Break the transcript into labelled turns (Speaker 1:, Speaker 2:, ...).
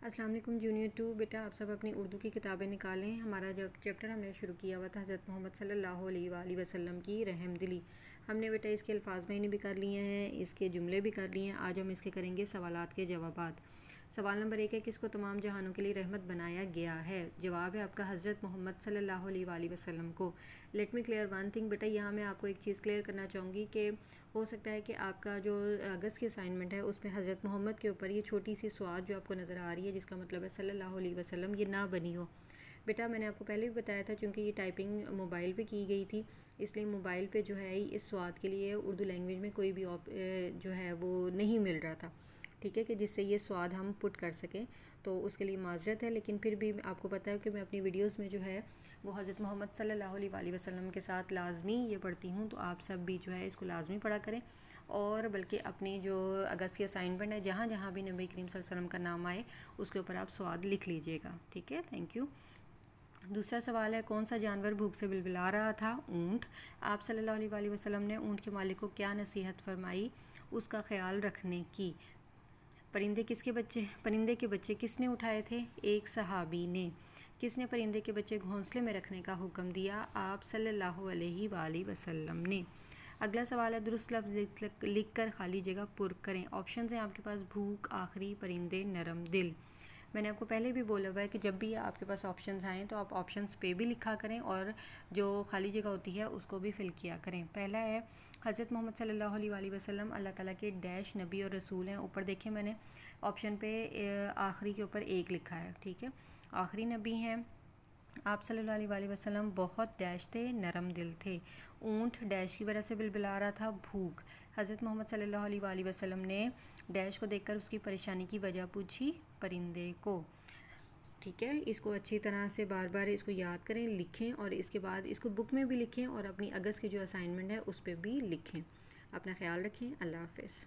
Speaker 1: السلام علیکم جونیئر 2 بیٹا آپ سب اپنی اردو کی کتابیں نکالیں. ہمارا جب چیپٹر ہم نے شروع کیا ہوا تھا حضرت محمد صلی اللہ علیہ وآلہ وسلم کی رحم دلی. ہم نے بیٹا اس کے الفاظ معنی بھی کر لیے ہیں, اس کے جملے بھی کر لیے ہیں. آج ہم اس کے کریں گے سوالات کے جوابات. سوال نمبر 1 ہے, کس کو تمام جہانوں کے لیے رحمت بنایا گیا ہے؟ جواب ہے آپ کا حضرت محمد صلی اللہ علیہ وآلہ وسلم کو. Let me clear one thing بیٹا, یہاں میں آپ کو ایک چیز کلیئر کرنا چاہوں گی کہ ہو سکتا ہے کہ آپ کا جو اگست کی اسائنمنٹ ہے اس میں حضرت محمد کے اوپر یہ چھوٹی سی سواد جو آپ کو نظر آ رہی ہے جس کا مطلب ہے صلی اللہ علیہ وسلم, یہ نہ بنی ہو. بیٹا میں نے آپ کو پہلے بھی بتایا تھا, چونکہ یہ ٹائپنگ موبائل پہ کی گئی تھی اس لیے موبائل پہ جو ہے اس سواد کے لیے اردو لینگویج میں کوئی بھی جو ہے وہ نہیں مل رہا تھا, ٹھیک ہے, کہ جس سے یہ سواد ہم پٹ کر سکیں, تو اس کے لیے معذرت ہے. لیکن پھر بھی آپ کو پتہ ہے کہ میں اپنی ویڈیوز میں جو ہے وہ حضرت محمد صلی اللہ علیہ وآلہ وسلم کے ساتھ لازمی یہ پڑھتی ہوں, تو آپ سب بھی جو ہے اس کو لازمی پڑھا کریں. اور بلکہ اپنی جو اگست کی اسائنمنٹ ہے جہاں جہاں بھی نبی کریم صلی اللہ علیہ وسلم کا نام آئے اس کے اوپر آپ سواد لکھ لیجئے گا, ٹھیک ہے, تھینک یو. دوسرا سوال ہے, کون سا جانور بھوک سے بلبلا رہا تھا؟ اونٹ. آپ صلی اللہ علیہ وآلہ وسلم نے اونٹ کے مالک کو کیا نصیحت فرمائی اس کا خیال رکھنے کی؟ پرندے کے بچے کس نے اٹھائے تھے؟ ایک صحابی نے. کس نے پرندے کے بچے گھونسلے میں رکھنے کا حکم دیا؟ آپ صلی اللہ علیہ وآلہ وسلم نے. اگلا سوال ہے, درست لفظ لکھ کر خالی جگہ پر کریں. آپشنز ہیں آپ کے پاس, بھوک, آخری, پرندے, نرم دل. میں نے آپ کو پہلے بھی بولا ہوا ہے کہ جب بھی آپ کے پاس آپشنز آئیں تو آپ آپشنز پہ بھی لکھا کریں اور جو خالی جگہ ہوتی ہے اس کو بھی فل کیا کریں. پہلا ہے, حضرت محمد صلی اللہ علیہ وآلہ وسلم اللہ تعالیٰ کے ڈیش نبی اور رسول ہیں. اوپر دیکھیں میں نے آپشن پہ آخری کے اوپر ایک لکھا ہے, ٹھیک ہے, آخری نبی ہیں. آپ صلی اللہ علیہ وآلہ وسلم بہت ڈیش تھے, نرم دل تھے. اونٹ ڈیش کی وجہ سے بلبلا رہا تھا, بھوک. حضرت محمد صلی اللہ علیہ وآلہ وسلم نے ڈیش کو دیکھ کر اس کی پریشانی کی وجہ پوچھی, پرندے کو, ٹھیک ہے. اس کو اچھی طرح سے بار بار اس کو یاد کریں, لکھیں اور اس کے بعد اس کو بک میں بھی لکھیں اور اپنی اگست کی جو اسائنمنٹ ہے اس پہ بھی لکھیں. اپنا خیال رکھیں. اللہ حافظ.